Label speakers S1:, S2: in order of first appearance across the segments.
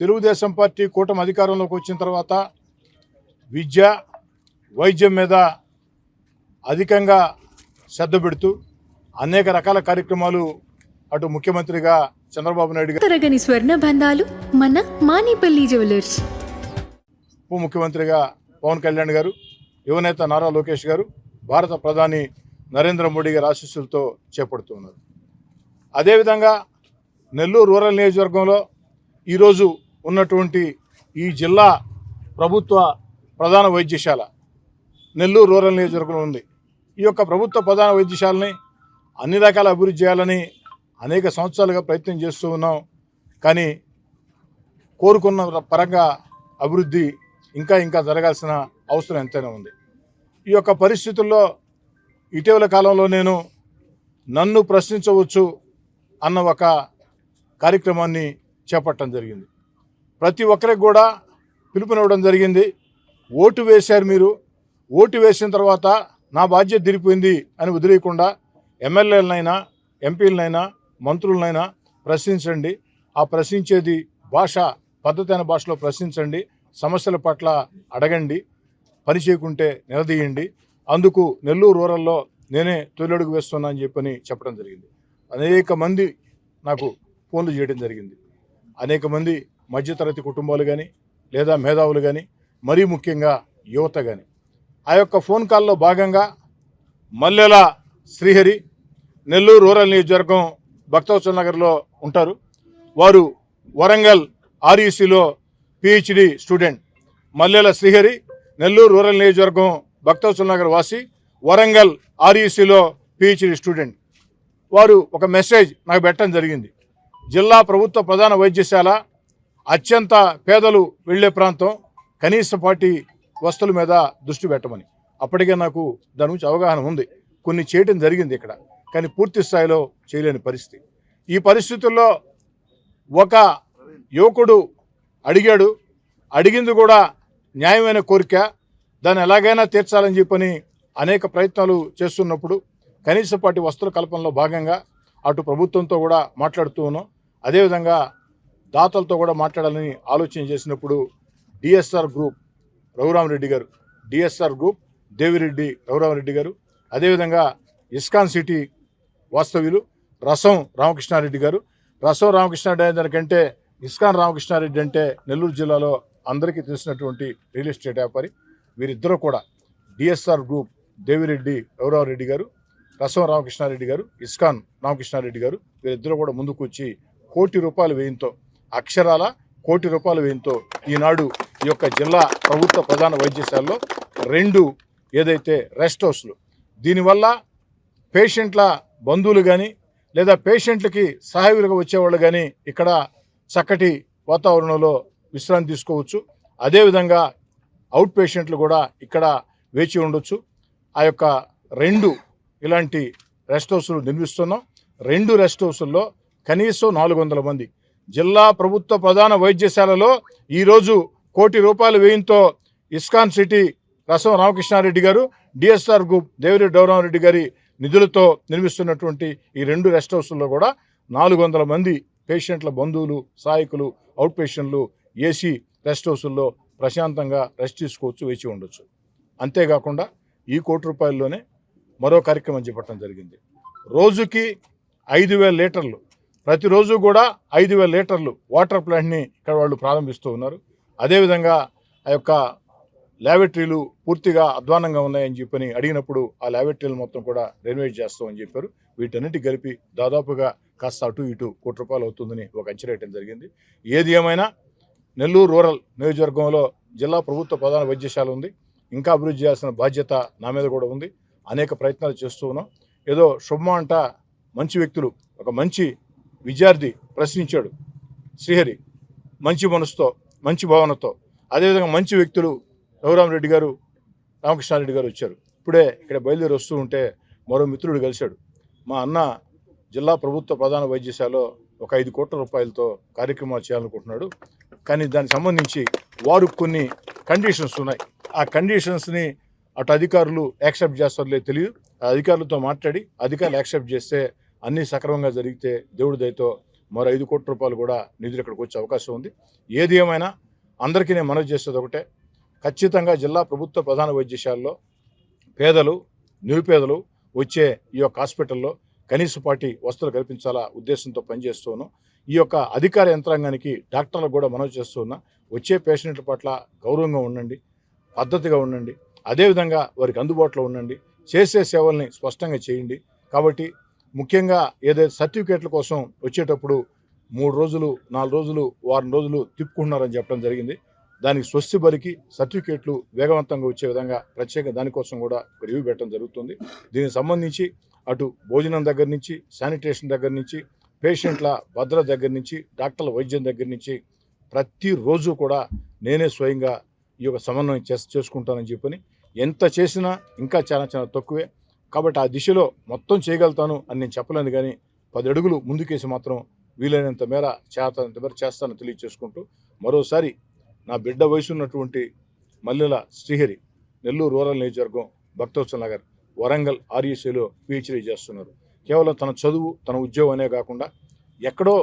S1: Telugu Desam party కూటమి అధికారంలోకి వచ్చిన తర్వాత విద్య వైద్యం మీద అధికంగా శ్రద్ధ పెడుతూ అనేక రకాల కార్యక్రమాలు అటు ముఖ్యమంత్రిగా చంద్రబాబు నాయుడు గారు,
S2: తరగని స్వర్ణ బంధాలు మన మానిపల్లి జ్యువెలర్స్,
S1: ఉప ముఖ్యమంత్రిగా పవన్ కళ్యాణ్ గారు, యువనేత నారా లోకేష్ గారు, భారత ప్రధాని నరేంద్ర మోడీ గారి ఆశీస్సులతో చేపడుతున్నారు. అదేవిధంగా నెల్లూరు రూరల్ నియోజకవర్గంలో ఈరోజు ఉన్నటువంటి ఈ జిల్లా ప్రభుత్వ ప్రధాన వైద్యశాల నెల్లూరు రూరల్ నియోజకవర్గంలో ఉంది. ఈ యొక్క ప్రభుత్వ ప్రధాన వైద్యశాలని అన్ని రకాల అభివృద్ధి చేయాలని అనేక సంవత్సరాలుగా ప్రయత్నం చేస్తూ ఉన్నాం. కానీ కోరుకున్న పరంగా అభివృద్ధి ఇంకా జరగాల్సిన అవసరం ఎంతైనా ఉంది. ఈ యొక్క పరిస్థితుల్లో ఇటీవల కాలంలో నేను నన్ను ప్రశ్నించవచ్చు అన్న ఒక కార్యక్రమాన్ని చేపట్టడం జరిగింది. ప్రతి ఒక్కరికి కూడా పిలుపునివ్వడం జరిగింది. ఓటు వేశారు, మీరు ఓటు వేసిన తర్వాత నా బాధ్యత తిరిగిపోయింది అని వదిలేయకుండా ఎమ్మెల్యేలనైనా ఎంపీలనైనా మంత్రులనైనా ప్రశ్నించండి. ఆ ప్రశ్నించేది పద్ధతైన భాషలో ప్రశ్నించండి, సమస్యల పట్ల అడగండి, పని చేయకుంటే నిలదీయండి. అందుకు నెల్లూరు రూరల్లో నేనే తొలిఅడుగు వేస్తున్నా అని చెప్పడం జరిగింది. అనేక మంది నాకు ఫోన్లు చేయడం జరిగింది. అనేక మంది మధ్యతరగతి కుటుంబాలు కానీ లేదా మేధావులు కానీ మరీ ముఖ్యంగా యువత కానీ. ఆ యొక్క ఫోన్ కాల్లో భాగంగా మల్లెల శ్రీహరి నెల్లూరు రూరల్ నియోజకవర్గం భక్తవత్సల నగర్లో ఉంటారు. వారు వరంగల్ ఆర్ఈసీలో పిహెచ్డి స్టూడెంట్. మల్లెల శ్రీహరి నెల్లూరు రూరల్ నియోజకవర్గం భక్తవత్సల నగర్ వాసి, వరంగల్ ఆర్ఈసీలో పిహెచ్డి స్టూడెంట్. వారు ఒక మెసేజ్ నాకు పెట్టడం జరిగింది. జిల్లా ప్రభుత్వ ప్రధాన వైద్యశాల అత్యంత పేదలు వెళ్లే ప్రాంతం, కనీసపాటి వస్తువుల మీద దృష్టి పెట్టమని. అప్పటికే నాకు దాని గురించి అవగాహన ఉంది. కొన్ని చేయడం జరిగింది ఇక్కడ, కానీ పూర్తి స్థాయిలో చేయలేని పరిస్థితి. ఈ పరిస్థితుల్లో ఒక యువకుడు అడిగింది కూడా న్యాయమైన కోరిక, దాన్ని ఎలాగైనా తీర్చాలని చెప్పని అనేక ప్రయత్నాలు చేస్తున్నప్పుడు కనీసపాటి వస్తువుల కల్పనలో భాగంగా అటు ప్రభుత్వంతో కూడా మాట్లాడుతూ ఉన్నాం. అదేవిధంగా దాతలతో కూడా మాట్లాడాలని ఆలోచన చేసినప్పుడు డిఎస్ఆర్ గ్రూప్ రఘురామరెడ్డి గారు, డిఎస్ఆర్ గ్రూప్ దేవిరెడ్డి రఘురామరెడ్డి గారు, అదేవిధంగా ఇస్కాన్ సిటీ వాస్తవ్యులు రసం రామకృష్ణారెడ్డి గారు. రసం రామకృష్ణారెడ్డి దానికంటే ఇస్కాన్ రామకృష్ణారెడ్డి అంటే నెల్లూరు జిల్లాలో అందరికీ తెలిసినటువంటి రియల్ ఎస్టేట్ వ్యాపారి. వీరిద్దరూ కూడా డిఎస్ఆర్ గ్రూప్ దేవిరెడ్డి రఘురామరెడ్డి గారు, రసం రామకృష్ణారెడ్డి గారు, ఇస్కాన్ రామకృష్ణారెడ్డి గారు, వీరిద్దరూ కూడా ముందుకు వచ్చి ₹1 కోటి వ్యయంతో, అక్షరాల ₹1 కోటి వ్యయంతో ఈనాడు ఈ యొక్క జిల్లా ప్రభుత్వ ప్రధాన వైద్యశాలలో 2 ఏదైతే రెస్ట్ హౌస్లు, దీనివల్ల పేషెంట్ల బంధువులు కానీ లేదా పేషెంట్లకి సహాయులుగా వచ్చేవాళ్ళు కానీ ఇక్కడ చక్కటి వాతావరణంలో విశ్రాంతి తీసుకోవచ్చు. అదేవిధంగా అవుట్ పేషెంట్లు కూడా ఇక్కడ వేచి ఉండొచ్చు. ఆ యొక్క 2 ఇలాంటి రెస్ట్ హౌస్లు నిర్మిస్తున్నాం. 2 రెస్ట్ హౌసుల్లో కనీసం 400 మంది. జిల్లా ప్రభుత్వ ప్రధాన వైద్యశాలలో ఈరోజు ₹1 కోటి వ్యయంతో ఇస్కాన్ సిటీ రసం రామకృష్ణారెడ్డి గారు, డిఎస్ఆర్ గ్రూప్ దేవిరెడ్డి రఘురామరెడ్డి గారి నిధులతో నిర్మిస్తున్నటువంటి ఈ 2 రెస్ట్ హౌస్ల్లో కూడా 400 మంది పేషెంట్ల బంధువులు, సహాయకులు, అవుట్ పేషెంట్లు ఏసీ రెస్ట్ హౌసుల్లో ప్రశాంతంగా రెస్ట్ తీసుకోవచ్చు, వేచి ఉండొచ్చు. అంతేకాకుండా ఈ ₹1 కోటి మరో కార్యక్రమం చేపట్టడం జరిగింది. రోజుకి 5,000 లీటర్లు, ప్రతిరోజు కూడా 5,000 లీటర్లు వాటర్ ప్లాంట్ని ఇక్కడ వాళ్ళు ప్రారంభిస్తూ ఉన్నారు. అదేవిధంగా ఆ యొక్క ల్యాబొరేటరీలు పూర్తిగా అధ్వానంగా ఉన్నాయని చెప్పని అడిగినప్పుడు ఆ ల్యాబొరేటరీలు మొత్తం కూడా రెనోవేట్ చేస్తామని చెప్పారు. వీటన్నిటి కలిపి దాదాపుగా కాస్త అటు ఇటు ₹1 కోటి అవుతుందని ఒక అంచనా వేయడం జరిగింది. ఏది ఏమైనా నెల్లూరు రూరల్ నియోజకవర్గంలో జిల్లా ప్రభుత్వ ప్రధాన వైద్యశాల ఉంది. ఇంకా అభివృద్ధి చేయాల్సిన బాధ్యత నా మీద కూడా ఉంది. అనేక ప్రయత్నాలు చేస్తూ ఉన్నాం. ఏదో శుభమా అంట మంచి వ్యక్తులు, ఒక మంచి విద్యార్థి ప్రశ్నించాడు శ్రీహరి, మంచి మనసుతో, మంచి భావనతో. అదేవిధంగా మంచి వ్యక్తులు రఘురామరెడ్డి గారు, రామకృష్ణారెడ్డి గారు వచ్చారు. ఇప్పుడే ఇక్కడ బయలుదేరి వస్తూ ఉంటే మరో మిత్రుడు కలిశాడు. మా అన్న జిల్లా ప్రభుత్వ ప్రధాన వైద్యశాలలో ఒక ₹5 కోట్లతో కార్యక్రమాలు చేయాలనుకుంటున్నాడు. కానీ దానికి సంబంధించి వారు కొన్ని కండిషన్స్ ఉన్నాయి. ఆ కండిషన్స్ని అటు అధికారులు యాక్సెప్ట్ చేస్తారో లేదో తెలియదు. ఆ అధికారులతో మాట్లాడి అధికారులు యాక్సెప్ట్ చేస్తే అన్నీ సక్రమంగా జరిగితే దేవుడి దయతో మరో 5 కోట్ల రూపాయలు కూడా నిధులు ఇక్కడికి వచ్చే అవకాశం ఉంది. ఏది ఏమైనా అందరికీ నేను మనవి చేసేది ఒకటే, ఖచ్చితంగా జిల్లా ప్రభుత్వ ప్రధాన వైద్యశాలలో పేదలు నిరుపేదలు వచ్చే ఈ యొక్క హాస్పిటల్లో కనీసపాటి వసతులు కల్పించాలా ఉద్దేశంతో పనిచేస్తూను. ఈ యొక్క అధికార యంత్రాంగానికి డాక్టర్లకు కూడా మనవి చేస్తున్నా, వచ్చే పేషెంట్ల పట్ల గౌరవంగా ఉండండి, పద్ధతిగా ఉండండి, అదేవిధంగా వారికి అందుబాటులో ఉండండి, చేసే సేవల్ని స్పష్టంగా చేయండి. కాబట్టి ముఖ్యంగా ఏదైతే సర్టిఫికేట్ల కోసం వచ్చేటప్పుడు 3 రోజులు 4 రోజులు వారం రోజులు తిప్పుకుంటున్నారని చెప్పడం జరిగింది. దానికి స్వస్తి పలికి సర్టిఫికేట్లు వేగవంతంగా వచ్చే విధంగా ప్రత్యేక దానికోసం కూడా రివ్యూ పెట్టడం జరుగుతుంది. దీనికి సంబంధించి అటు భోజనం దగ్గర నుంచి, శానిటేషన్ దగ్గర నుంచి, పేషెంట్ల భద్రత దగ్గర నుంచి, డాక్టర్ల వైద్యం దగ్గర నుంచి ప్రతిరోజు కూడా నేనే స్వయంగా ఈ యొక్క సమన్వయం చేసుకుంటానని చెప్పని, ఎంత చేసినా ఇంకా చాలా చాలా తక్కువే. కాబట్టి ఆ దిశలో మొత్తం చేయగలుగుతాను అని నేను చెప్పలేను, కానీ 10 అడుగులు ముందుకేసి మాత్రం వీలైనంత మేర చేస్తానని తెలియజేసుకుంటూ, మరోసారి నా బిడ్డ వయసు ఉన్నటువంటి మల్లెల శ్రీహరి నెల్లూరు రూరల్ నియోజకవర్గం భక్తవత్సల నగర్ వరంగల్ ఆర్ఈసీలో పిహెచ్డీ చేస్తున్నారు. కేవలం తన చదువు తన ఉద్యోగం అనే కాకుండా ఎక్కడో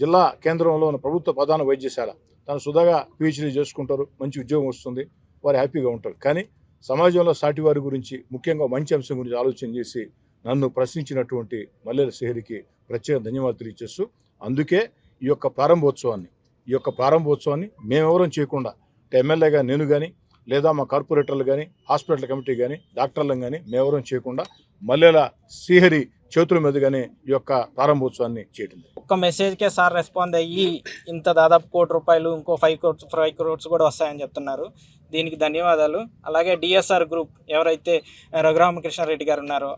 S1: జిల్లా కేంద్రంలో ఉన్న ప్రభుత్వ ప్రధాన వైద్యశాల తను సుధాగా పిహెచ్డీ చేసుకుంటారు, మంచి ఉద్యోగం వస్తుంది, వారు హ్యాపీగా ఉంటారు. కానీ సమాజంలో సాటి వారి గురించి, ముఖ్యంగా మంచి అంశం గురించి ఆలోచన చేసి నన్ను ప్రశ్నించినటువంటి మల్లెల శ్రీహరికి ప్రత్యేక ధన్యవాదాలు తెలియజేస్తూ, అందుకే ఈ యొక్క ప్రారంభోత్సవాన్ని మేమెవరం చేయకుండా, ఎమ్మెల్యేగా నేను కానీ లేదా మా కార్పొరేటర్లు కానీ హాస్పిటల్ కమిటీ కానీ డాక్టర్లను కానీ మేమెవరం చేయకుండా మల్లెల శ్రీహరి చేతుల మీదుగానే ఈ యొక్క ప్రారంభోత్సవాన్ని చేయడం.
S3: ఒక్క మెసేజ్కే సార్ రెస్పాండ్ అయ్యి ఇంత దాదాపు ₹1 కోటి, ఇంకో 5 crores కూడా వస్తాయని చెప్తున్నారు. దీనికి ధన్యవాదాలు. అలాగే డిఎస్ఆర్ గ్రూప్ ఎవరైతే రఘురామకృష్ణారెడ్డి గారు ఉన్నారో,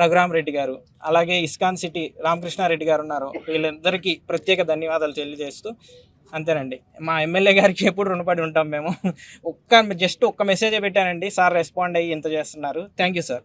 S3: రఘురామరెడ్డి గారు, అలాగే ఇస్కాన్ సిటీ రామకృష్ణారెడ్డి గారు ఉన్నారో, వీళ్ళందరికీ ప్రత్యేక ధన్యవాదాలు తెలియజేస్తూ, అంతేనండి. మా ఎమ్మెల్యే గారికి ఎప్పుడు రుణపడి ఉంటాం మేము. జస్ట్ ఒక్క మెసేజే పెట్టానండి, సార్ రెస్పాండ్ అయ్యి ఇంత చేస్తున్నారు. Thank you sir.